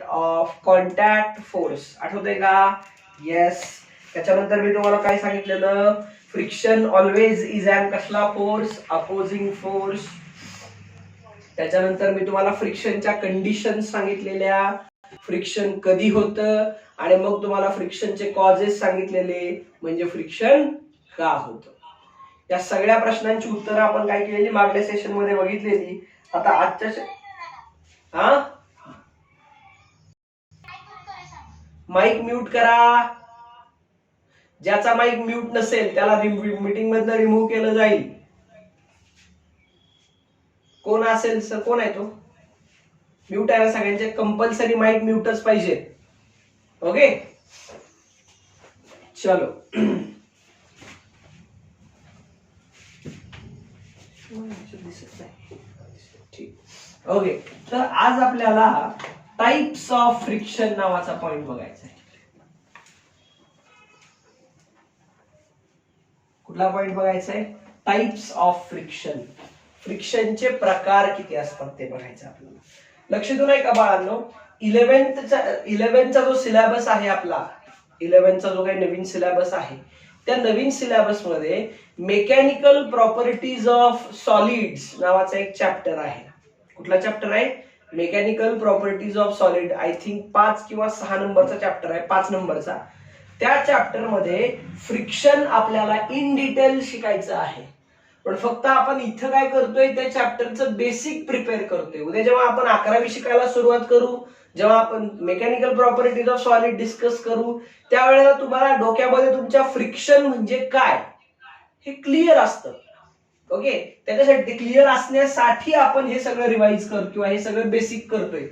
Of contact force. आठवतंय का? Yes. त्याच्यानंतर मी तुम्हाला काय सांगितलेलं? फ्रिक्शन ऑलवेज इज अन कसला फोर्स? Opposing force. त्याच्यानंतर मी तुम्हाला फ्रिक्शनच्या कंडिशन सांगितलेल्या, फ्रिक्शन कधी होतं, आणि मग तुम्हाला फ्रिक्शनचे कॉजेस सांगितलेले, म्हणजे फ्रिक्शन का होतं. या सगळ्या प्रश्नांची उत्तरं आपण काय केलेली? मागल्या सेशन मध्ये बघितलेली. आता आजच्या माईक म्यूट करा. ज्याचा माईक म्यूट नसेल त्याला मीटिंग मधनं रिमूव्ह केलं जाईल. कोण असेल सर? कोण आहे तो? म्यूट आहे ना सगळ्यांचे? कंपल्सरी माईक म्यूटच पाहिजे. ओके चलो. ओके, तर आज आपल्याला टाइप्स ऑफ फ्रिक्शन नावाचा पॉइंट बघायचा आहे. कुठला पॉइंट बघायचा आहे? Types of friction. फ्रिक्शनचे प्रकार किती असतात ते बघायचं आपल्याला. लक्ष देऊ नाही का बाळांनो? 11th जो सिलेबस आहे आपला, 11th जो काही नवीन सिलेबस आहे, त्या नवीन सिलेबस मध्ये मेकॅनिकल प्रॉपर्टीज ऑफ सॉलिड्स नावाचा एक चॅप्टर आहे. कुठला चॅप्टर आहे? Mechanical properties of solid. I think 5 किंवा 6 नंबरचा चॅप्टर आहे, 5 नंबरचा. त्या चॅप्टर मध्ये फ्रिक्शन आपल्याला इन डिटेल शिकायचं आहे. पण फक्त आपण इथं काय करतोय? त्या चॅप्टरचं बेसिक प्रिपेअर करतोय. उद्या जेव्हा आपण 11वी शिकायला सुरुवात करू, जेव्हा आपण mechanical properties of solid discuss करू, त्यावेळेला तुम्हाला डोक्यामध्ये तुमच्या फ्रिक्शन म्हणजे काय हे क्लिअर असतं. ओके, त्याच्यासाठी क्लिअर असण्यासाठी आपण हे सगळं रिवाइज करतो किंवा हे सगळं बेसिक करतोय.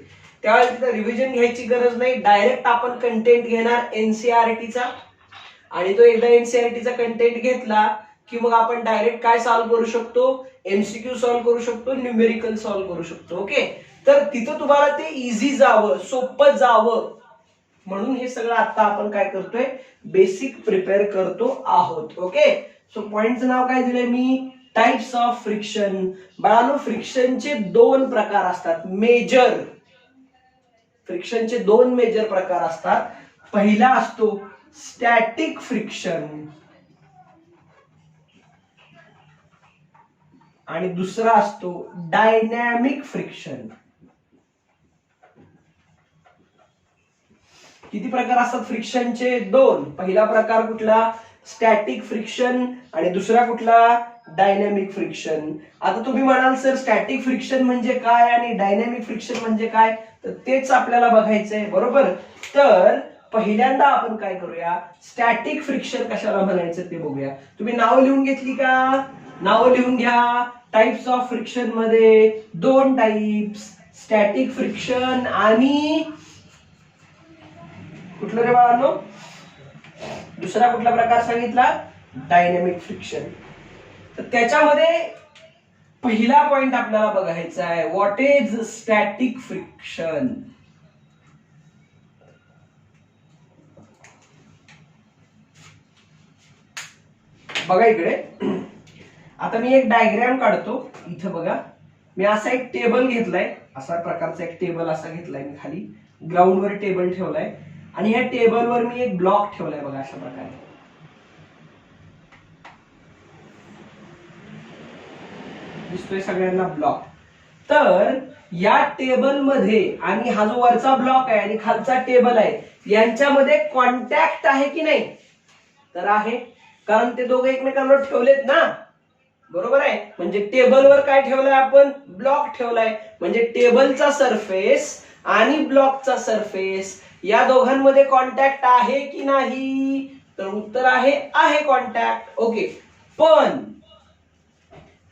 त्यावेळेला तिथं रिव्हिजन घ्यायची गरज नाही. डायरेक्ट आपण कंटेंट घेणार एनसीईआरटीचा, आणि तो एकदा एनसीईआरटीचा कंटेंट घेतला की मग आपण डायरेक्ट काय सॉल्व्ह करू शकतो? एमसीक्यू सॉल्व्ह करू शकतो, न्यूमेरिकल सॉल्व्ह करू शकतो. ओके, तर तिथं तुम्हाला ते इझी जावं, सोपं जावं म्हणून हे सगळं आता आपण काय करतोय? बेसिक प्रिपेअर करतो आहोत. ओके, सो पॉइंटचं नाव काय दिलंय मी? Types of friction. बाळांनो, फ्रिक्शनचे 2 प्रकार असतात मेजर. फ्रिक्शनचे 2 मेजर प्रकार असतात. पहिला असतो स्टॅटिक फ्रिक्शन आणि दुसरा असतो डायनॅमिक फ्रिक्शन. किती प्रकार असतात फ्रिक्शनचे? 2. पहिला प्रकार कुठला? स्टॅटिक फ्रिक्शन, आणि दुसरा कुठला? Dynamic friction. आता तुम्ही म्हणाल सर स्टॅटिक फ्रिक्शन म्हणजे काय आणि डायनॅमिक फ्रिक्शन म्हणजे काय? तर तेच आपल्याला बघायचंय, बरोबर. तर पहिल्यांदा आपण काय करूया? स्टॅटिक फ्रिक्शन कशाला म्हणायचं ते बघूया. तुम्ही नाव लिहून घेतली का? नाव लिहून घ्या. टाइप्स ऑफ फ्रिक्शन मध्ये 2 टाइप्स, स्टॅटिक फ्रिक्शन आणि कुठलं रे बाळांनो? दुसरा कुठला प्रकार सांगितला? Dynamic friction. तर त्याच्यामध्ये पहिला पॉइंट आपल्याला बघायचा आहे, व्हॉट इज स्टॅटिक फ्रिक्शन. बघा इकडे, आता मी एक डायग्राम काढतो. इथं बघा, मी असा एक टेबल घेतलाय, असा प्रकारचा एक टेबल असा घेतलाय मी, खाली ग्राउंडवर टेबल ठेवलाय, आणि या टेबलवर मी एक ब्लॉक ठेवलाय बघा अशा प्रकारे. दिसतोय सगळ्यांना ब्लॉक? तर या टेबल मध्ये आणि हा जो वरचा ब्लॉक आहे आणि खालचा टेबल आहे, यांच्यामध्ये कॉन्टॅक्ट आहे की नाही? तर आहे, कारण ते दोघे एकमेकांवर ठेवलेत ना, बरोबर आहे. म्हणजे टेबलवर काय ठेवलंय आपण? ब्लॉक ठेवलाय. म्हणजे टेबलचा सरफेस आणि ब्लॉकचा सरफेस या दोघांमध्ये कॉन्टॅक्ट आहे की नाही? तर उत्तर आहे कॉन्टॅक्ट. ओके, पण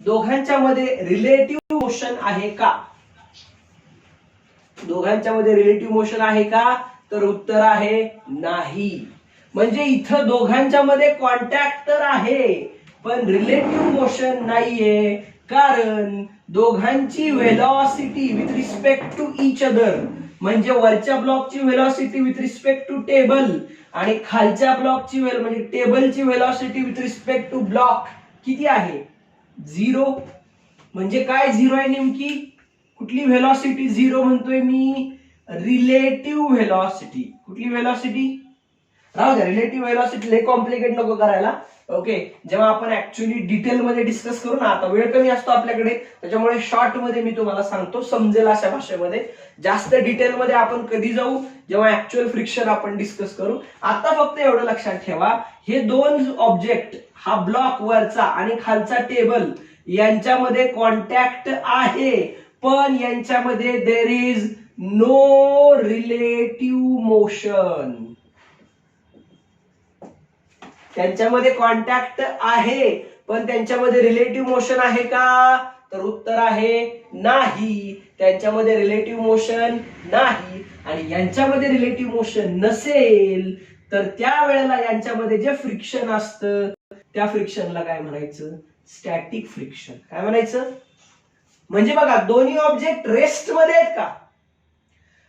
दोघांच्या मध्ये रिलेटिव्ह मोशन आहे का? दोघांच्या मध्ये रिलेटिव्ह मोशन आहे का? तर उत्तर आहे नाही. म्हणजे इथं दोघांच्या मध्ये कॉन्टॅक्ट तर आहे पण रिलेटिव्ह मोशन नाहीये, कारण दोघांची velocity with respect to each other, म्हणजे वरच्या ब्लॉकची velocity with respect to table आणि खालच्या ब्लॉकची म्हणजे टेबलची velocity with respect to block किती आहे? 0. म्हणजे काय 0 आहे नेमकी? कुठली व्हेलॉसिटी 0 म्हणतोय मी? Relative velocity. कुठली व्हेलॉसिटी? राहू द्या, रिलेटिव्ह व्हेलॉसिटी लय कॉम्प्लिकेट नको करायला. ओके, जेव्हा आपण ऍक्च्युअली डिटेल मध्ये डिस्कस करू ना, आता वेळ कमी असतो आपल्याकडे, त्याच्यामुळे शॉर्ट मध्ये मी तुम्हाला सांगतो, समजेल अशा भाषेमध्ये. जास्त डिटेल मध्ये आपण कधी जाऊ, जेव्हा ऍक्च्युअल फ्रिक्शन आपण डिस्कस करू. आता फक्त एवढं लक्षात ठेवा, हे दोन ऑब्जेक्ट, हा ब्लॉक वरचा आणि खालचा टेबल, यांच्यामध्ये कॉन्टॅक्ट आहे, पण यांच्यामध्ये there is no relative motion. त्यांच्यामध्ये कॉन्टॅक्ट आहे, पण त्यांच्यामध्ये रिलेटिव्ह मोशन आहे का? तर उत्तर आहे नाही. त्यांच्यामध्ये रिलेटिव्ह मोशन नाही. आणि यांच्यामध्ये रिलेटिव्ह मोशन नसेल तर त्यावेळेला यांच्यामध्ये जे फ्रिक्शन असतं त्या फ्रिक्शनला काय म्हणायचं? Static friction. काय म्हणायचं? म्हणजे बघा, दोन्ही ऑब्जेक्ट रेस्ट मध्ये आहेत का?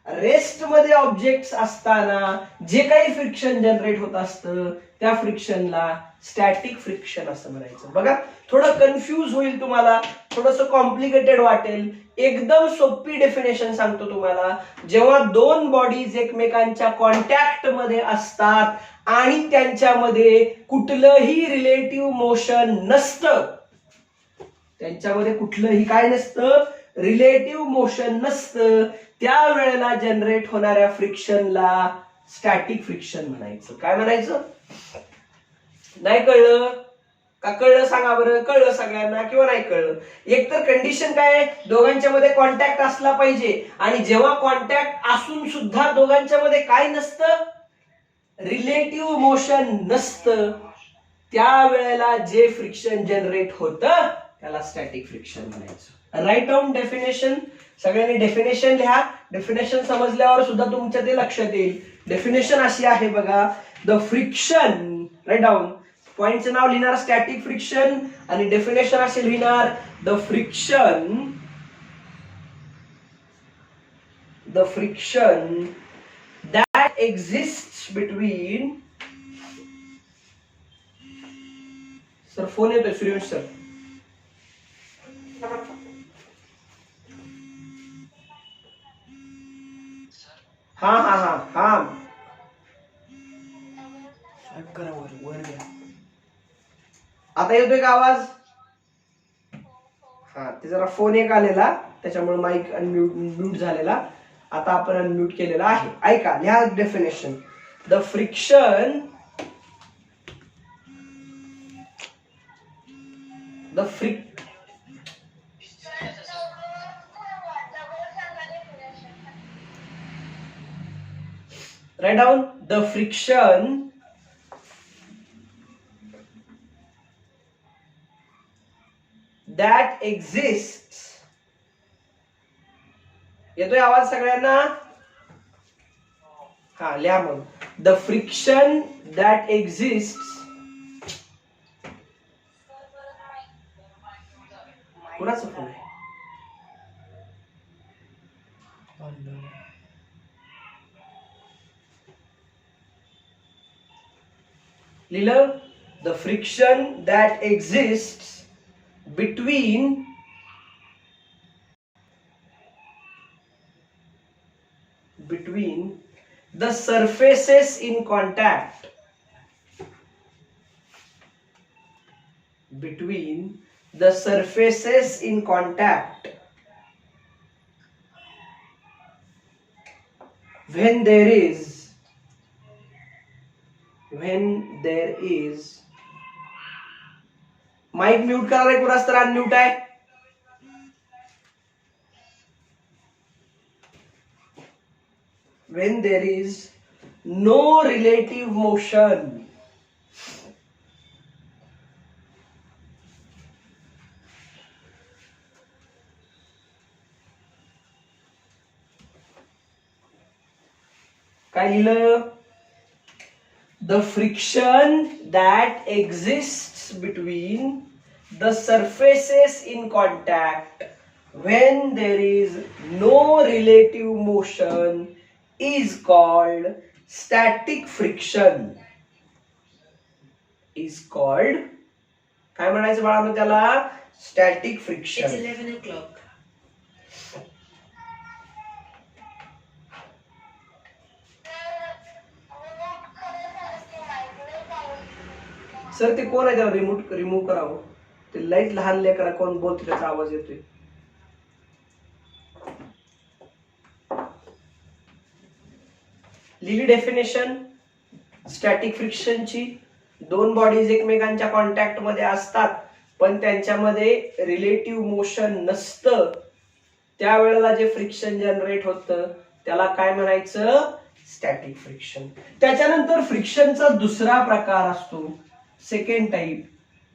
रेस्ट मध्ये ऑब्जेक्ट्स असताना जे काही फ्रिक्शन जनरेट होत असतं त्या फ्रिक्शनला स्टॅटिक फ्रिक्शन असं म्हणायचं. बघा, थोडं कन्फ्यूज होईल तुम्हाला, थोडंसं कॉम्प्लिकेटेड वाटेल. एकदम सोपी डेफिनेशन सांगतो तुम्हाला. जेव्हा दोन बॉडीज एकमेकांच्या कॉन्टॅक्ट मध्ये असतात आणि त्यांच्यामध्ये कुठलंही रिलेटिव्ह मोशन नसतं, त्यांच्यामध्ये कुठलंही काय नसतं, रिलेटिव्ह मोशन नसतं, त्यावेळेला जनरेट होणाऱ्या फ्रिक्शनला स्टॅटिक फ्रिक्शन म्हणायचं. काय म्हणायचं? नाही कळलं का? कळलं सांगा बरं. कळलं सगळ्यांना किंवा नाही कळलं? एक तर कंडिशन काय, दोघांच्या मध्ये कॉन्टॅक्ट असला पाहिजे, आणि जेव्हा कॉन्टॅक्ट असून सुद्धा दोघांच्या मध्ये काय नसतं, रिलेटिव्ह मोशन नसतं, त्यावेळेला जे फ्रिक्शन जनरेट होतं त्याला स्टॅटिक फ्रिक्शन म्हणायचं. Write down definition. सगळ्यांनी डेफिनेशन लिहा. डेफिनेशन समजल्यावर सुद्धा तुमच्या ते लक्षात येईल. डेफिनेशन अशी आहे बघा, द फ्रिक्शन, राईट डाऊन, पॉइंटचं नाव लिहिणार स्टॅटिक फ्रिक्शन, आणि डेफिनेशन असे लिहिणार, the friction that exists between, sir phone येतोय सूर्यवंश सर. हा हा हा हा करा, वर घ्या. आता येतोय का आवाज? हा, ते जरा फोन एक आलेला, त्याच्यामुळे माईक अनम्यूट झालेला. आता आपण अनम्यूट केलेला आहे. ऐका, लिहा definition. The friction write down, the friction that exists. येतोय आवाज सगळ्यांना? हा, लिहा मग. The friction that exists. कुणाचा फोन आहे? लिहिलं, the friction that exists between the surfaces in contact, between the surfaces in contact, when there is mic mute करा रे, कुणाच तर अनम्यूट आहे. when there is no relative motion, काय लिहिलं? the friction that exists between the surfaces in contact when there is no relative motion is called static friction. is called, काय म्हणायचं बाळांनो त्याला? Static friction. It's 11 o'clock. Sir ते कोण आहे त्याला रिमूव्ह करावं, ते लाईट लहान लेकरा कोण बोलते त्याचा आवाज येतोय. लिहिली डेफिनेशन स्टॅटिक फ्रिक्शनची. दोन बॉडीज एकमेकांच्या कॉन्टॅक्ट मध्ये असतात पण त्यांच्यामध्ये रिलेटिव्ह मोशन नसतं, त्यावेळेला जे फ्रिक्शन जनरेट होतं त्याला काय म्हणायचं, स्टॅटिक फ्रिक्शन. त्याच्यानंतर फ्रिक्शनचा दुसरा प्रकार असतो, सेकंड टाइप,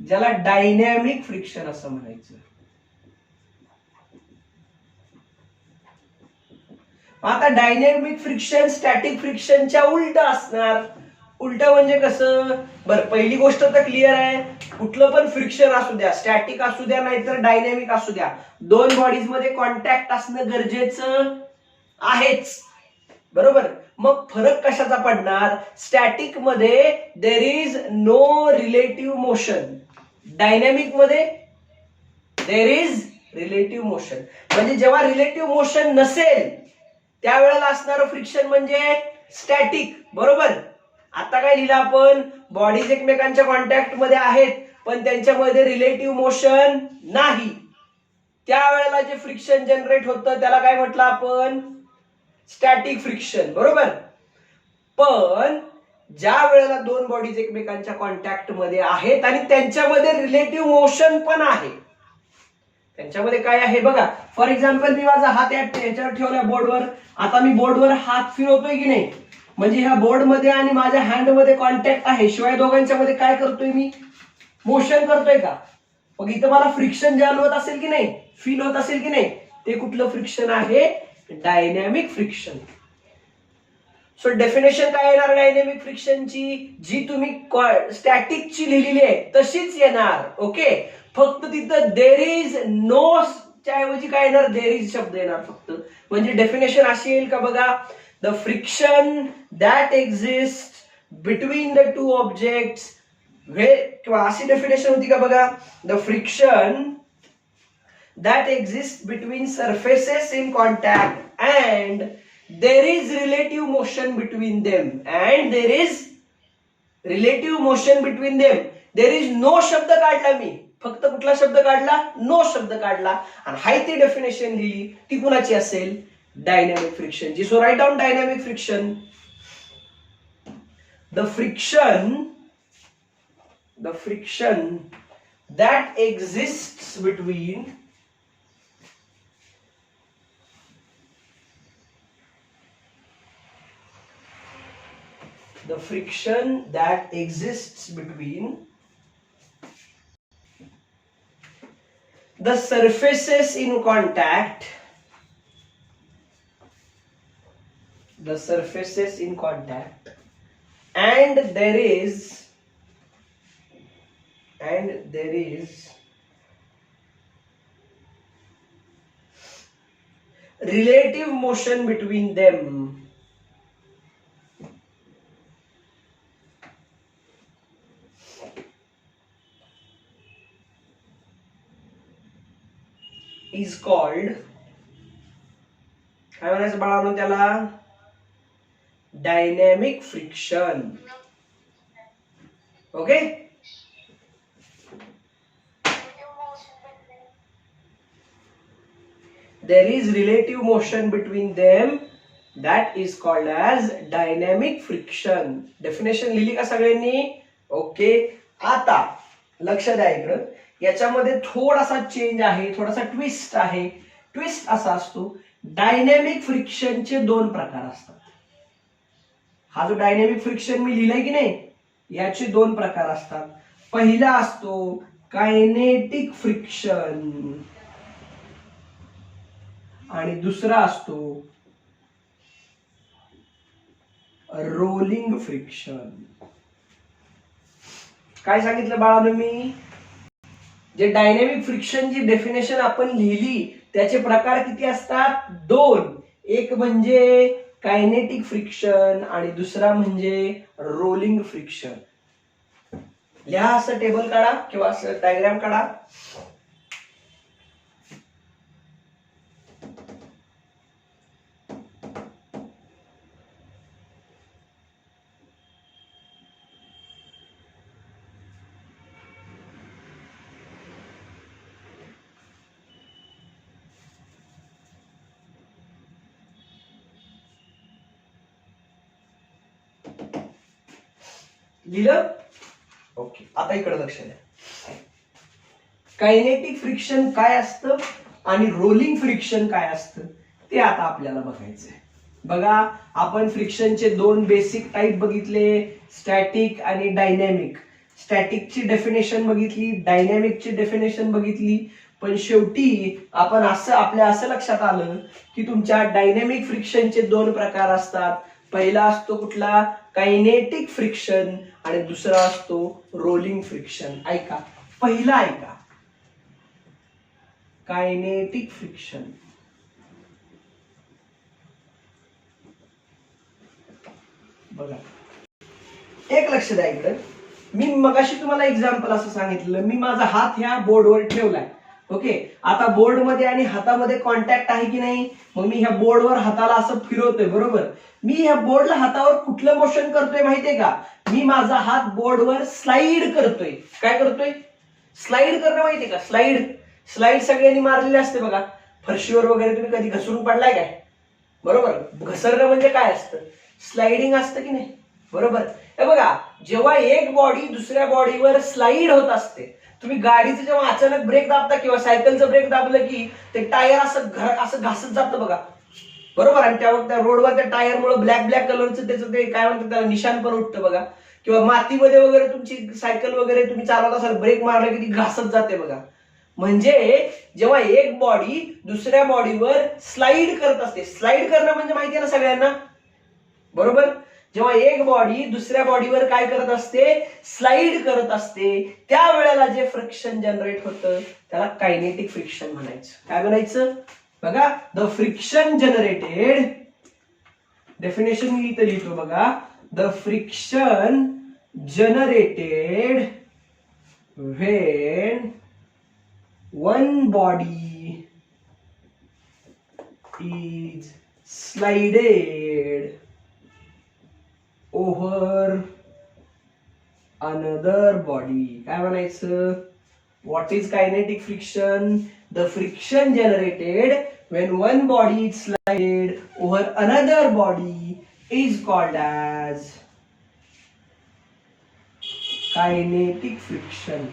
ज्याला डायनॅमिक फ्रिक्शन असं म्हणायचं. आता डायनॅमिक फ्रिक्शन स्टॅटिक फ्रिक्शनच्या उलट असणार. उलट म्हणजे कसं, बरं पहिली गोष्ट तर क्लिअर आहे, कुठलं पण फ्रिक्शन असू द्या, स्टॅटिक असू द्या नाहीतर डायनॅमिक असू द्या, दोन बॉडीज मध्ये कॉन्टॅक्ट असणं गरजेचं आहेच, बरोबर. मग फरक कशाचा पडणार, स्टॅटिक मध्ये there is no relative motion, dynamic मध्ये देर इज रिलेटिव्ह मोशन. म्हणजे जेव्हा रिलेटिव्ह मोशन नसेल त्यावेळेला असणारं फ्रिक्शन म्हणजे स्टॅटिक, बरोबर. आता काय लिहिलं आपण, बॉडीज एकमेकांच्या कॉन्टॅक्ट मध्ये आहेत पण त्यांच्यामध्ये रिलेटिव्ह मोशन नाही, त्यावेळेला जे फ्रिक्शन जनरेट होतं त्याला काय म्हटलं आपण, स्टॅटिक फ्रिक्शन, बरोबर. पण ज्या वेळेला दोन बॉडीज एकमेकांच्या कॉन्टॅक्ट मध्ये आहेत आणि त्यांच्यामध्ये रिलेटिव्ह मोशन पण आहे, त्यांच्यामध्ये काय आहे बघा, फॉर एक्झाम्पल मी माझा हात याच्यावर ठेवला बोर्डवर, आता मी बोर्डवर हात फिरवतोय की नाही, म्हणजे ह्या बोर्ड मध्ये आणि माझ्या हँड मध्ये कॉन्टॅक्ट आहे, शिवाय दोघांच्या मध्ये काय करतोय मी, मोशन करतोय का. मग इथं मला फ्रिक्शन जाणवत असेल की नाही, फील होत असेल की नाही, ते कुठलं फ्रिक्शन आहे, डायनॅमिक फ्रिक्शन. सो डेफिनेशन काय येणार डायनॅमिक फ्रिक्शनची, जी तुम्ही स्टॅटिकची लिहिलेली आहे तशीच येणार, ओके. फक्त तिथं देर इज नो च्या ऐवजी काय येणार, देर इज शब्द येणार फक्त. म्हणजे डेफिनेशन अशी येईल का बघा, the friction that exist between the two objects, किंवा अशी डेफिनेशन होती का बघा, the friction that exists between surfaces in contact and there is relative motion between them, and there is relative motion between them, there is no शब्द काढला मी, फक्त कुठला शब्द काढला, नो शब्द काढला, आणि हाय ती डेफिनेशन लिहिली, ती कुणाची असेल, डायनॅमिक फ्रिक्शनची. So right down dynamic friction, the friction that exists between the friction that exists between the surfaces in contact, and there is relative motion between them, is called, काय म्हणायचं बाळांनो त्याला, dynamic friction, okay. there is relative motion between them, that is called as dynamic friction. Definition लिहिली का सगळ्यांनी, okay. आता लक्ष द्या इकडं, याच्यामध्ये थोडासा चेंज आहे, थोडासा ट्विस्ट आहे. ट्विस्ट असा असतो, डायनॅमिक फ्रिक्शनचे दोन प्रकार असतात. हा जो डायनॅमिक फ्रिक्शन मी लिहिलाय की नाही, याचे दोन प्रकार असतात. पहिला असतो कायनेटिक फ्रिक्शन आणि दुसरा असतो रोलिंग फ्रिक्शन. काय सांगितलं बाळांनो मी, जे डायनॅमिक फ्रिक्शनची डेफिनेशन आपण लिहिली त्याचे प्रकार किती असतात, दोन. एक म्हणजे कायनेटिक फ्रिक्शन आणि दुसरा म्हणजे रोलिंग फ्रिक्शन. लिहा, असं टेबल काढा किंवा असं डायग्राम काढा. लिहिलं? ओके, आता इकडे लक्ष द्या. कायनेटिक फ्रिक्शन काय असतं आणि रोलिंग फ्रिक्शन काय असतं ते आता आपल्याला बघायचंय. बघा, आपण फ्रिक्शनचे दोन बेसिक टाईप बघितले, स्टॅटिक आणि डायनॅमिक. स्टॅटिकची डेफिनेशन बघितली, डायनॅमिकची डेफिनेशन बघितली, पण शेवटी आपण असं लक्षात आलं की तुमच्या डायनॅमिक फ्रिक्शनचे दोन प्रकार असतात. पहिला असतो कुठला? कायनेटिक फ्रिक्शन, आणि दुसरा असतो रोलिंग फ्रिक्शन. ऐका, पहिला ऐका, कायनेटिक फ्रिक्शन. बघा, एक लक्ष द्या इकडे. मी मगाशी तुम्हाला एक्झाम्पल असं सांगितलं, मी माझा हात ह्या बोर्डवर ठेवलाय. ओके, आता बोर्डमध्ये आणि हातामध्ये कॉन्टॅक्ट आहे की नाही? मग मी ह्या बोर्डवर हाताला असं फिरवतोय, बरोबर. मी ह्या बोर्डला हातावर कुठलं मोशन करतोय माहितीये का? मी माझा हात बोर्डवर स्लाइड करतोय. काय करतोय? स्लाइड करणं माहितीये का? स्लाइड सगळ्यांनी मारलेली असते बघा. फरशीवर वगैरे तुम्ही कधी घसरून पडलाय काय? बरोबर. घसरणं म्हणजे काय असतं? स्लाइडिंग असतं की नाही? बरोबर. हे बघा, जेव्हा एक बॉडी दुसऱ्या बॉडीवर स्लाइड होत असते, तुम्ही गाडीचं जेव्हा अचानक ब्रेक दाबता किंवा सायकलचं ब्रेक दाबलं की ते टायर असं घासत जातं बघा, बरोबर. आणि त्या रोडवर त्या टायरमुळे ब्लॅक कलरचं त्याचं ते काय म्हणतात त्याला निशाण पण उठतं बघा. किंवा मातीमध्ये वगैरे तुमची सायकल वगैरे तुम्ही चालवत असाल, ब्रेक मारलं की ती घासत जाते बघा. म्हणजे जेव्हा एक बॉडी दुसऱ्या बॉडीवर स्लाइड करत असते, स्लाइड करणं म्हणजे माहिती आहे ना सगळ्यांना, बरोबर. जेव्हा एक बॉडी दुसऱ्या बॉडीवर काय करत असते? स्लाइड करत असते, त्यावेळेला जे फ्रिक्शन जनरेट होतं त्याला कायनेटिक फ्रिक्शन म्हणायचं. काय म्हणायचं? बघा, द फ्रिक्शन जनरेटेड, डेफिनेशन मी इथं लिहितो बघा. The friction generated when one body is slided over another body. काय म्हणायचं? What is kinetic friction? The friction generated when one body is slid over another body is called as kinetic friction.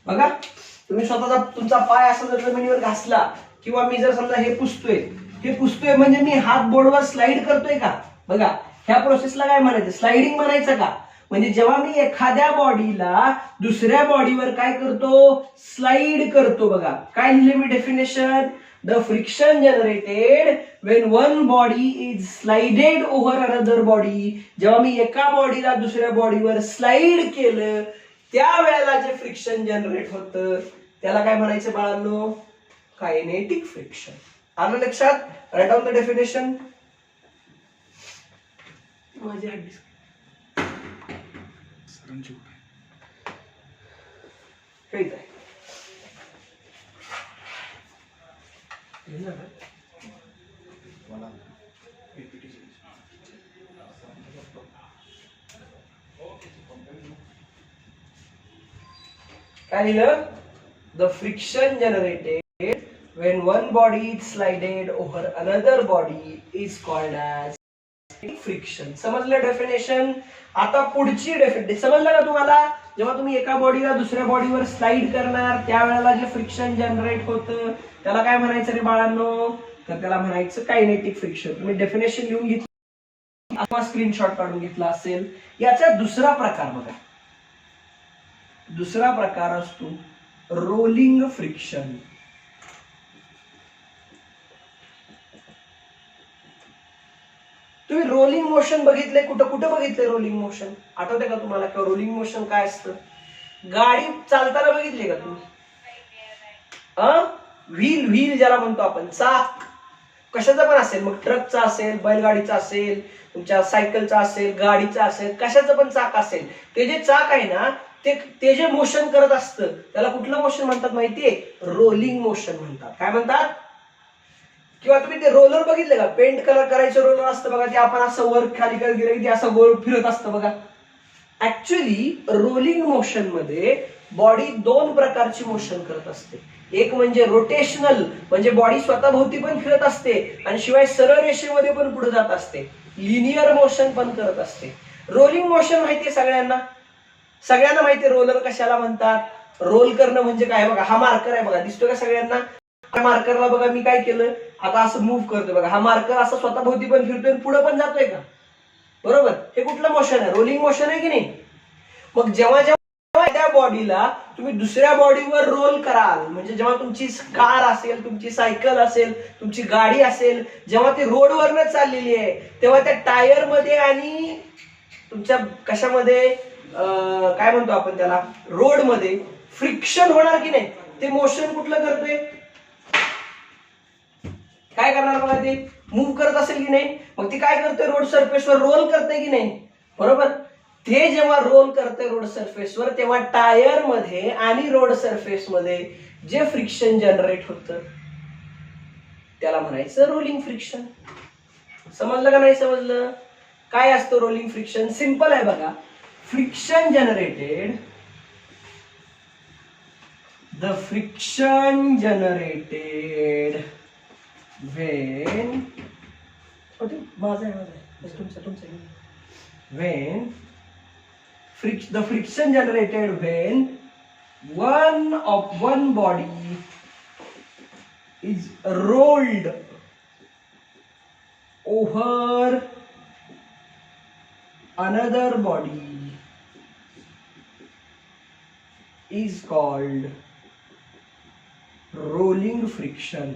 बघा, तुम्ही स्वतःचा तुमचा पाय असा जर जमिनीवर घासला किंवा मी जर समजा हे पुसतोय म्हणजे मी हात बोर्डवर स्लाइड करतोय का? बघा, ह्या प्रोसेसला काय म्हणायचं? स्लाइडिंग म्हणायचं का? म्हणजे जेव्हा मी एखाद्या बॉडीला दुसऱ्या बॉडीवर काय करतो? स्लाइड करतो. बघा, काय लिहिले मी definition? The friction generated when one body is slided over another body. जेव्हा मी एका बॉडीला दुसऱ्या बॉडीवर स्लाइड केलं त्यावेळेला जे फ्रिक्शन जनरेट होतं त्याला काय म्हणायचं बाळांनो? Kinetic friction. आलं लक्षात? Write down the definition. माझी हड्डी कळत आहे? काय लिहिलं? The friction generated when one body is slided over another body is called as friction. समजलं डेफिनेशन? आता पुढची डेफिनेशन समजलं का तुम्हाला? जेव्हा तुम्ही एका बॉडीला दुसऱ्या बॉडीवर स्लाइड करणार त्यावेळेला जे फ्रिक्शन जनरेट होतं त्याला काय म्हणायचं रे बाळांनो? तर त्याला म्हणायचं कायनेटिक फ्रिक्शन. तुम्ही डेफिनेशन लिहून घेतलं अथवा स्क्रीनशॉट काढून घेतला असेल. याचा दुसरा प्रकार बघा. दुसरा प्रकार असतो रोलिंग फ्रिक्शन. तुम्ही रोलिंग मोशन बघितले? कुठं बघितले रोलिंग मोशन? आठवते का तुम्हाला? किंवा रोलिंग मोशन काय असतं? गाडी चालताना बघितली का तुम्ही? व्हील ज्याला म्हणतो आपण, चाक कशाचा पण असेल, मग ट्रकचा असेल, बैलगाडीचा असेल, तुमच्या सायकलचा असेल, गाडीचा असेल, कशाचं पण चाक असेल, ते जे चाक आहे ना ते जे मोशन करत असतं त्याला कुठलं मोशन म्हणतात माहितीये? रोलिंग मोशन म्हणतात. काय म्हणतात? किंवा तुम्ही ते रोलर बघितले का? पेंट कलर करायचं रोलर असतं बघा, ते आपण असं वर खाली करत गेलं की ते असं गोल फिरत असतं बघा. ऍक्च्युअली रोलिंग मोशन मध्ये बॉडी दोन प्रकारची मोशन करत असते. एक म्हणजे रोटेशनल, म्हणजे बॉडी स्वतःभोवती पण फिरत असते आणि शिवाय सरळ रेषेमध्ये पण पुढे जात असते. लिनियर मोशन पण करत असते. रोलिंग मोशन माहितीये सगळ्यांना माहितीये रोलर कशाला म्हणतात. रोल करणं म्हणजे काय बघा, हा मार्कर आहे बघा, दिसतोय का सगळ्यांना. मार्करला बघा मी काय केलं, आता असं मूव्ह करतोय बघा, हा मार्कर असं स्वतःभोवती पण फिरतोय पुढे पण जातोय का, बरोबर. हे कुठलं मोशन आहे, रोलिंग मोशन आहे की नाही. मग जेव्हा जेव्हा त्या बॉडीला तुम्ही दुसऱ्या बॉडीवर रोल कराल, म्हणजे जेव्हा तुमची कार असेल, तुमची सायकल असेल, तुमची गाडी असेल, जेव्हा ती रोडवरनं चाललेली आहे, तेव्हा त्या टायर मध्ये आणि तुमच्या कशामध्ये काय म्हणतो आपण त्याला, रोड मध्ये फ्रिक्शन होणार की नाही. ते मोशन कुठलं करतोय, काय करणार बघा, ते मूव्ह करत असेल की नाही. मग ती काय करते, रोड सरफेसवर रोल करते की नाही, बरोबर. ते जेव्हा रोल करते रोड सरफेसवर, तेव्हा टायर मध्ये आणि रोड सरफेस मध्ये जे फ्रिक्शन जनरेट होतं त्याला म्हणायचं रोलिंग फ्रिक्शन. समजलं का नाही समजलं. काय असतं रोलिंग फ्रिक्शन, सिंपल आहे बघा. Friction generated when the friction generated when one body is rolled over another body is called rolling friction.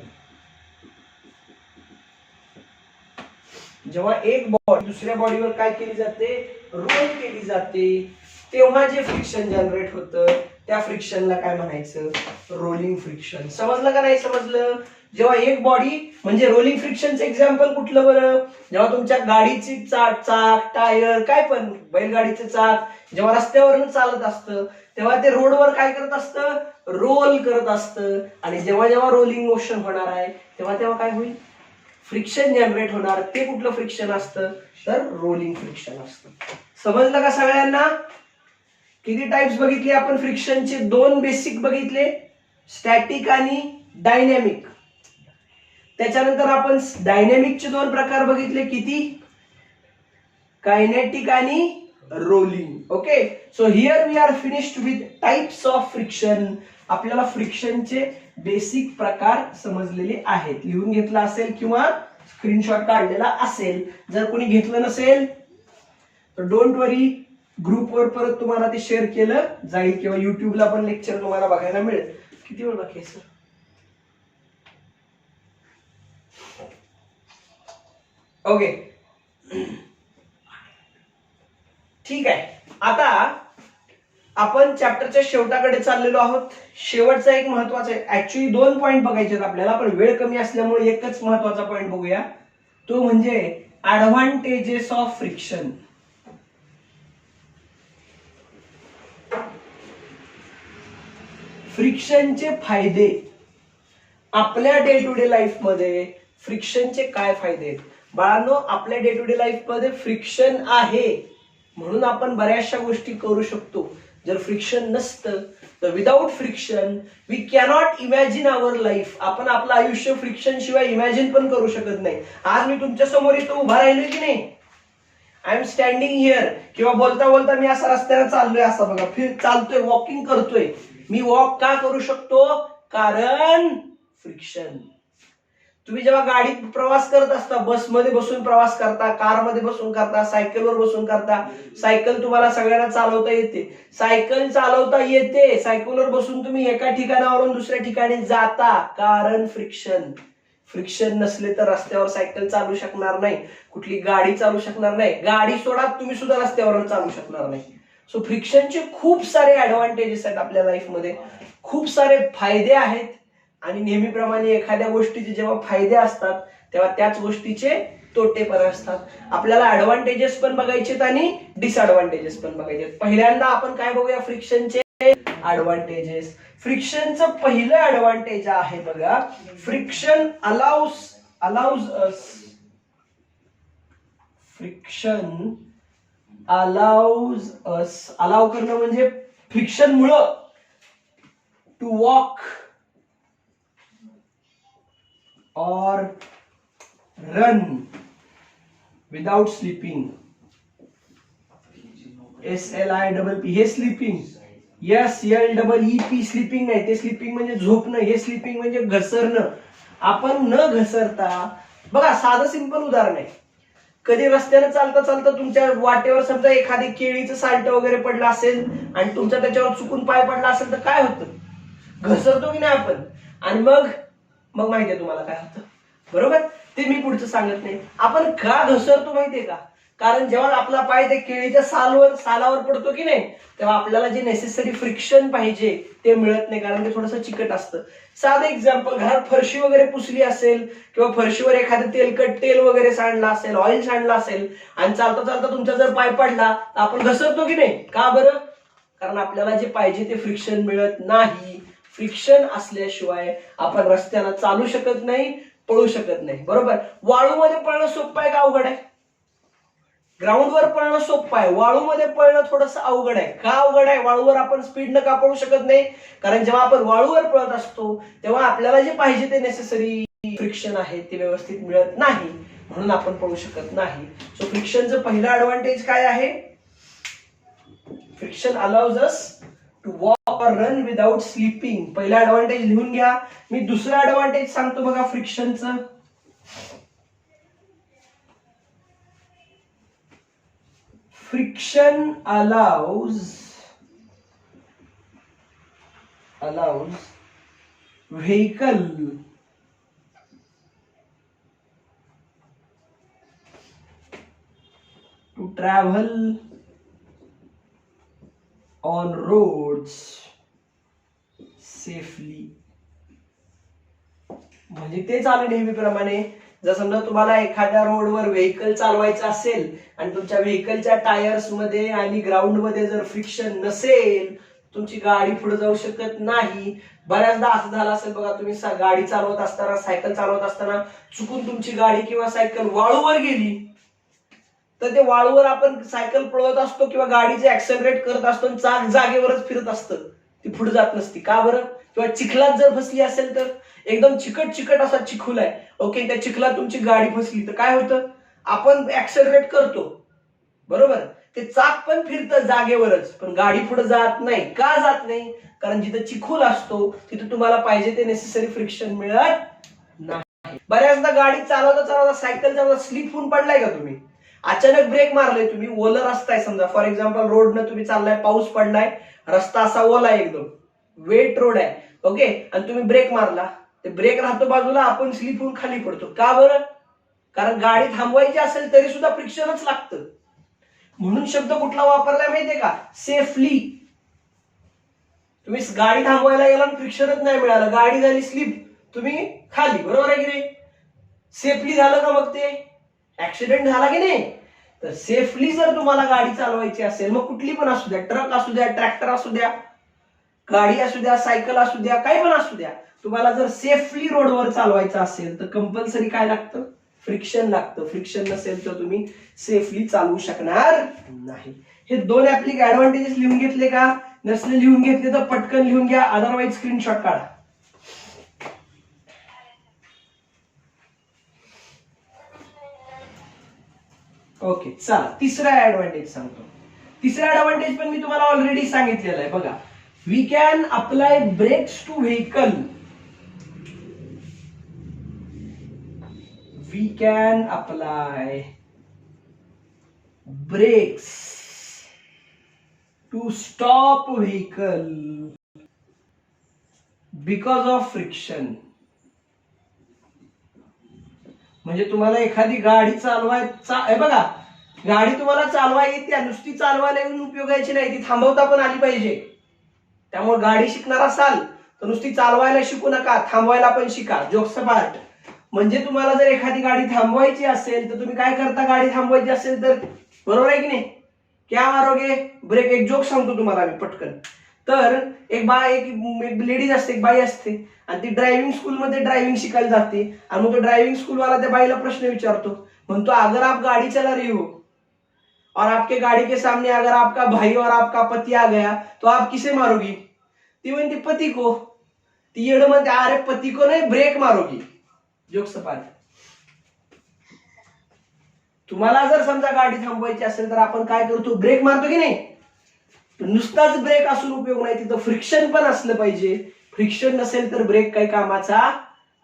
जेव्हा एक बॉडी दुसऱ्या बॉडीवर काय केली जाते, रोल केली जाते, तेव्हा जे फ्रिक्शन जनरेट होतं त्या फ्रिक्शनला काय म्हणायचं, रोलिंग फ्रिक्शन. समजलं का नाही समजलं. जेव्हा एक बॉडी, म्हणजे रोलिंग फ्रिक्शनचं एक्झाम्पल कुठलं बरं, जेव्हा तुमच्या गाडीची चाक टायर काय पण, बैलगाडीचं चाक जेव्हा रस्त्यावरनं चालत असतं तेव्हा ते रोडवर काय करत असतं, रोल करत असतं. आणि जेव्हा जेव्हा रोलिंग मोशन होणार आहे तेव्हा काय होईल, फ्रिक्शन जनरेट होणार. ते कुठलं फ्रिक्शन असतं, तर रोलिंग फ्रिक्शन असतं. समजलं का सगळ्यांना. किती टाइप्स बघितले आपण फ्रिक्शनचे, दोन बेसिक बघितले, स्टॅटिक आणि डायनॅमिक. त्याच्यानंतर आपण डायनॅमिकचे दोन प्रकार बघितले, किती, कायनेटिक आणि rolling. Okay, so here we are finished with types of friction. आपल्याला फ्रिक्शनचे बेसिक प्रकार समजलेले आहेत. लिहून घेतला असेल किंवा स्क्रीनशॉट काढलेला असेल. जर कोणी घेतलं नसेल तर डोंट वरी, ग्रुपवर परत तुम्हाला ते शेअर केलं जाईल किंवा युट्यूबला पण लेक्चर तुम्हाला बघायला मिळेल. किती वेळ बाकी आहे सर. ओके, ठीक आहे. आता आपण चॅप्टरच्या शेवटाकडे चाललेलो आहोत. शेवटचा एक महत्वाचा आहे, ऍक्च्युली दोन पॉइंट बघायचे आपल्याला, पण वेळ कमी असल्यामुळे एकच महत्वाचा पॉइंट बघूया. तो म्हणजे ऍडव्हान्टेजेस ऑफ फ्रिक्शन. फ्रिक्शनचे फायदे. आपल्या डे टू डे लाईफ मध्ये फ्रिक्शनचे काय फायदे आहेत बाळांनो. आपल्या डे टू डे लाईफ मध्ये फ्रिक्शन आहे म्हणून आपण बऱ्याचशा गोष्टी करू शकतो. जर फ्रिक्शन नसतं तर without friction we cannot imagine our life. आपण आपलं आयुष्य फ्रिक्शन शिवाय इमॅजिन पण करू शकत नाही. आज मी तुमच्या समोर इथं उभा राहिलोय की नाही, आय एम स्टँडिंग हिअर, किंवा बोलता बोलता मी असा रस्त्याने चाललोय, असं बघा चालतोय, वॉकिंग करतोय. मी वॉक का करू शकतो, कारण फ्रिक्शन. तुम्ही जेव्हा गाडीत प्रवास करत असता, बसमध्ये बसून प्रवास करता, कारमध्ये बसून करता, सायकलवर बसून करता. सायकल तुम्हाला सगळ्यांना चालवता येते, सायकल चालवता येते, सायकलवर बसून तुम्ही एका ठिकाणावरून दुसऱ्या ठिकाणी जाता, कारण फ्रिक्शन. फ्रिक्शन नसले तर रस्त्यावर सायकल चालू शकणार नाही, कुठली गाडी चालू शकणार नाही, गाडी सोडा तुम्ही सुद्धा रस्त्यावर चालू शकणार नाही. सो फ्रिक्शनचे खूप सारे ऍडव्हान्टेजेस आहेत आपल्या लाईफमध्ये, खूप सारे फायदे आहेत. आणि नेहमीप्रमाणे एखाद्या गोष्टीचे जेव्हा फायदे असतात तेव्हा त्याच गोष्टीचे तोटे पण असतात. आपल्याला ऍडव्हान्टेजेस पण बघायचे आणि डिसएडव्हान्टेजेस पण बघायचे. पहिल्यांदा आपण काय बघूया, फ्रिक्शनचे ऍडव्हान्टेजेस. फ्रिक्शनचं पहिलं ऍडव्हान्टेज आहे बघा, friction allows us, friction allow करणं म्हणजे फ्रिक्शन मुळे to walk or run without slipping, SLIPP हे स्लीपिंग, SLEEP स्लीपिंग नाही, ते स्लीपिंग म्हणजे झोपणं, हे स्लीपिंग म्हणजे घसरणं. आपण न घसरता, बघा साधं सिंपल उदाहरण आहे, कधी रस्त्याने चालता चालता तुमच्या वाटेवर समजा एखादी केळीचं साल्ट वगैरे पडलं असेल आणि तुमचा त्याच्यावर चुकून पाय पडला असेल तर काय होतं, घसरतो की नाही आपण. आणि मग मग माहितीये तुम्हाला काय होतं, बरोबर. ते मी पुढचं सांगत नाही. आपण का घसरतो माहितीये का, कारण जेव्हा आपला पाय त्या केळीच्या सालावर पडतो की नाही, तेव्हा आपल्याला जे नेसेसरी फ्रिक्शन पाहिजे ते मिळत नाही, कारण ते थोडंसं चिकट असतं. साधं एक्झाम्पल, घरात फरशी वगैरे पुसली असेल किंवा फरशीवर एखादं तेलकट तेल वगैरे सांडलं असेल, ऑइल सांडलं असेल आणि चालता चालता तुमचा जर पाय पडला तर आपण घसरतो की नाही. का बरं, कारण आपल्याला जे पाहिजे ते फ्रिक्शन मिळत नाही. फ्रिक्शन असल्याशिवाय आपण रस्त्याला चालू शकत नाही, पळू शकत नाही, बरोबर. वाळूमध्ये पळणं सोपं आहे का अवघड आहे, ग्राउंडवर पळणं सोपं आहे, वाळूमध्ये पळणं थोडंसं अवघड आहे. का अवघड आहे, वाळूवर आपण स्पीडनं का पळू शकत नाही, कारण जेव्हा आपण वाळूवर पळत असतो तेव्हा आपल्याला जे पाहिजे ते नेसेसरी फ्रिक्शन आहे ते व्यवस्थित मिळत नाही, म्हणून आपण पळू शकत नाही. सो फ्रिक्शनचं पहिलं ऍडव्हान्टेज काय आहे, friction allows us to walk और रन विदाउट स्लीपिंग. पहिला ऍडव्हान्टेज लिहून घ्या. मी दुसरा ऍडव्हान्टेज सांगतो बघा फ्रिक्शनचं. Friction allows vehicle to travel on roads safely. म्हणजे तेच आलं नेहमीप्रमाणे, जर समजा तुम्हाला एखाद्या रोडवर व्हेकल चालवायचं असेल आणि तुमच्या व्हेकलच्या टायर्स मध्ये आणि ग्राउंड मध्ये जर फ्रिक्शन नसेल तुमची गाडी पुढे जाऊ शकत नाही. बऱ्याचदा असं झालं असेल बघा, तुम्ही गाडी चालवत असताना, सायकल चालवत असताना चुकून तुमची गाडी किंवा सायकल वाळूवर गेली तर ते वाळूवर आपण सायकल पळवत असतो किंवा गाडीचे ऍक्सेलरेट करत असतो, चाक जागेवरच फिरत असतं, ती पुढे जात नसती. का बरं, किंवा चिखलात जर फसली असेल तर, एकदम चिकट असा चिखल आहे, ओके, त्या चिखलात तुमची गाडी फसली तर काय होतं, आपण ऍक्सेलरेट करतो, बरोबर, ते चाक पण फिरतं जागेवरच, पण गाडी पुढे जात नाही. का जात नाही, कारण जिथं चिखल असतो तिथं तुम्हाला पाहिजे ते नेसेसरी फ्रिक्शन मिळत नाही. बऱ्याचदा गाडी चालवता सायकल चालवता स्लिप होऊन पडलाय का तुम्ही, अचानक ब्रेक मारले तुम्ही, ओला रस्ता आहे समजा, फॉर एक्झाम्पल रोडनं तुम्ही चाललाय, पाऊस पडलाय, रस्ता असा ओला आहे, एकदम वेट रोड आहे, ओके, आणि तुम्ही ब्रेक मारला, ते ब्रेक राहतो बाजूला, आपण स्लिप होऊन खाली पडतो. का बरं, कारण गाडी थांबवायची असेल तरी सुद्धा फ्रिक्शनच लागतं. म्हणून शब्द कुठला वापरलाय माहितीये का, सेफली. तुम्ही गाडी थांबवायला गेला फ्रिक्शनच नाही मिळालं, गाडी झाली स्लिप, तुम्ही खाली, बरोबर आहे की नाही. सेफली झालं का मग ते, ऍक्सिडेंट झाला की नाही. तर सेफली जर तुम्हाला गाडी चालवायची असेल, मग कुठली पण असू द्या, ट्रक असू द्या, ट्रॅक्टर असू द्या, गाडी असू द्या, सायकल असू द्या, काही पण असू द्या, तुम्हाला जर सेफली रोडवर चालवायचं असेल तर कंपल्सरी काय लागतं, फ्रिक्शन लागतं. फ्रिक्शन नसेल तर तुम्ही सेफली चालवू शकणार नाही. हे दोन ऍडव्हान्टेजेस लिहून घेतले का, नसले लिहून घेतले तर पटकन लिहून घ्या, अदरवाईज स्क्रीनशॉट काढा. ओके, चला तिसरा ऍडव्हान्टेज सांगतो. तिसरा ऍडव्हान्टेज पण मी तुम्हाला ऑलरेडी सांगितलेला आहे बघा, we can apply brakes to vehicle. We can apply brakes to stop vehicle because of friction. म्हणजे तुम्हाला एखादी गाडी बघा, गाडी तुम्हाला चालवा येते, नुसती चालवायला येऊन उपयोगाची नाही, ती थांबवता पण आली पाहिजे. त्यामुळे गाडी शिकणार असाल तर नुसती चालवायला शिकू नका, थांबवायला पण शिका. Jokes part. म्हणजे तुम्हाला जर एखादी गाडी थांबवायची असेल तर तुम्ही काय करता, गाडी थांबवायची असेल तर, बरोबर आहे की नाही, क्या मारोगे ब्रेक. एक जोक सांगतो तुम्हाला मी पटकन. तर एक लेडीज असते, एक बाई असते, आणि ती ड्रायव्हिंग स्कूलमध्ये ड्रायव्हिंग शिकायला जाते, आणि मग तो ड्रायव्हिंग स्कूलवाला त्या बाईला प्रश्न विचारतो, म्हणतो अगर आप गाड़ी चला रही हो और आपके गाड़ी के सामने अगर आपका भाई और आपका पति आ गया तो आप किसे मारोगी. ती म्हणते पती को. ती येड म्हणते अरे पती को नाही, ब्रेक मारोगी. जोक सपाट. तुम्हाला जर समजा गाडी थांबवायची असेल तर आपण काय करतो, ब्रेक मारतो की नाही. नुसताच ब्रेक असून उपयोग नाही, तिथं फ्रिक्शन पण असलं पाहिजे. फ्रिक्शन नसेल तर ब्रेक काही कामाचा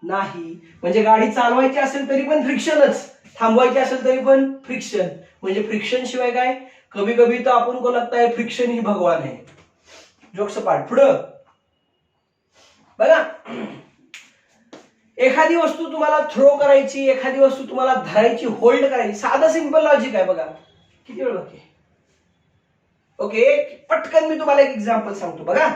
नाही. म्हणजे गाडी चालवायची असेल तरी पण फ्रिक्शनच, थांबवायची असेल तरी पण फ्रिक्शन. म्हणजे फ्रिक्शन शिवाय काय, कभी कभी तो आपण को लगता है फ्रिक्शन ही भगवान है. जोक्स पाठ. पुढं बघा, एखादी वस्तू तुम्हाला थ्रो करायची, एखादी वस्तू तुम्हाला धरायची, होल्ड करायची. साधं सिंपल लॉजिक आहे बघा. किती वेळ बाकी? ओके, पटकन मी तुम्हाला एक एक्झाम्पल सांगतो. बघा,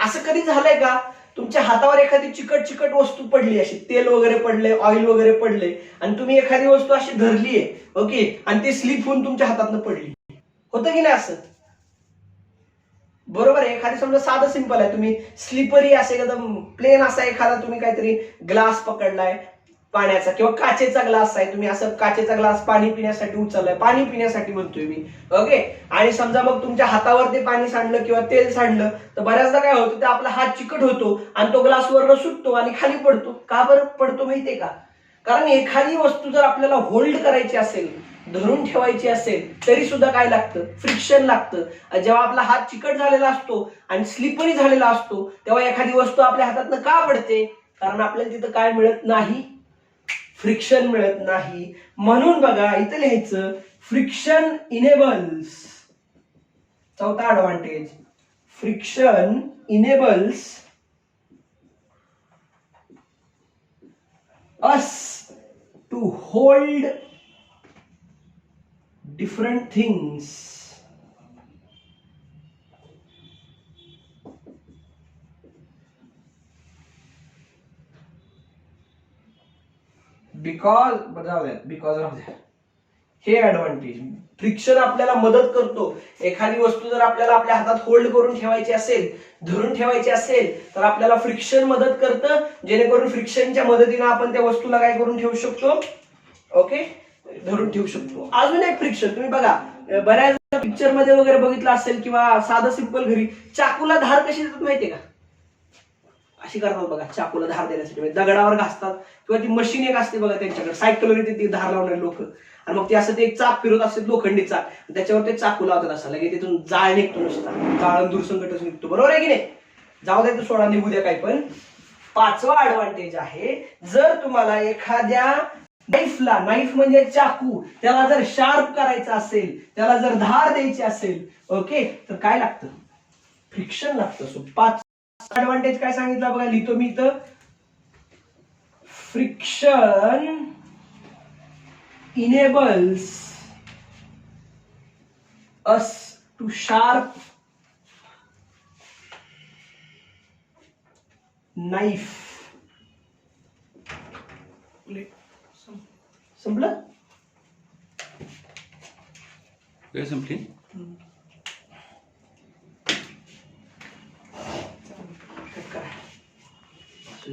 असं कधी झालंय का, तुमच्या हातावर एखादी चिकट चिकट वस्तू पडली, अशी तेल वगैरे पडले, ऑइल वगैरे पडले, आणि तुम्ही एखादी वस्तू अशी धरलीये, ओके, आणि ती स्लिप होऊन तुमच्या हातातनं पडली. होतं की नाही असं? बरोबर आहे. एखादी समजा साधं सिंपल आहे, तुम्ही स्लिपरी असे एकदम प्लेन असा एखादा तुम्ही काहीतरी ग्लास पकडलाय पाण्याचा, किंवा काचेचा ग्लास आहे, तुम्ही असं काचेचा ग्लास पाणी पिण्यासाठी उचललाय, पाणी पिण्यासाठी म्हणतोय मी, ओके, आणि समजा मग तुमच्या हातावर ते पाणी सांडलं किंवा तेल सांडलं, तर बऱ्याचदा काय होतं, ते आपला हात चिकट होतो आणि तो ग्लास वरनं सुटतो आणि खाली पडतो. का बरं पडतो माहितीये का? कारण एखादी वस्तू जर आपल्याला होल्ड करायची असेल, धरून ठेवायची असेल, तरी सुद्धा काय लागतं, फ्रिक्शन लागतं. जेव्हा आपला हात चिकट झालेला असतो आणि स्लिपरी झालेला असतो, तेव्हा एखादी वस्तू आपल्या हातातनं का पडते? कारण आपल्याला तिथं काय मिळत नाही, फ्रिक्शन मिळत नाही. म्हणून बघा इथं लिहायचं, फ्रिक्शन इनेबल्स. चौथा advantage, friction enables us to hold different things because of that. हे ऍडव्हान्टेज. फ्रिक्शन आपल्याला मदत करतो. एखादी वस्तू जर आपल्याला आपल्या हातात होल्ड करून ठेवायची असेल, धरून ठेवायची असेल, तर आपल्याला फ्रिक्शन मदत करतं, जेणेकरून फ्रिक्शनच्या मदतीने आपण त्या वस्तूला काय करून ठेवू शकतो, ओके, धरून ठेवू शकतो. अजून एक फ्रिक्शन तुम्ही बघा, बऱ्याच पिक्चर मध्ये वगैरे बघितलं असेल, किंवा साधं सिंपल घरी चाकूला धार कशी देतात माहितीये का? अशी करतात बघा, चाकूला धार देण्यासाठी. म्हणजे दगडावर घासतात, किंवा ती मशीन एक असते बघा त्यांच्याकडे, सायकलवर ती धार लावणारे लोक, आणि मग ते असं ते एक चाक फिरत असते, लोखंडी चाक, त्याच्यावर ते चाकू लावतात. असं लगे तिथून जाळ निघतो, नुसता जाळ दूरसंकटच निघतो. बरोबर आहे की नाही? जाऊ द्या, सोडा, निघू द्या काय पण. पाचवा ऍडव्हान्टेज आहे, जर तुम्हाला एखाद्या नाईफला, नाईफ म्हणजे चाकू, त्याला जर शार्प करायचं असेल, त्याला जर धार द्यायची असेल, ओके, तर काय लागतं, फ्रिक्शन लागतं. सो 5 ऍडव्हान्टेज काय सांगितलं बघा, लिहितो मी इथं, friction enables us to sharp knife. संपलं? काय संपली?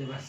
बस.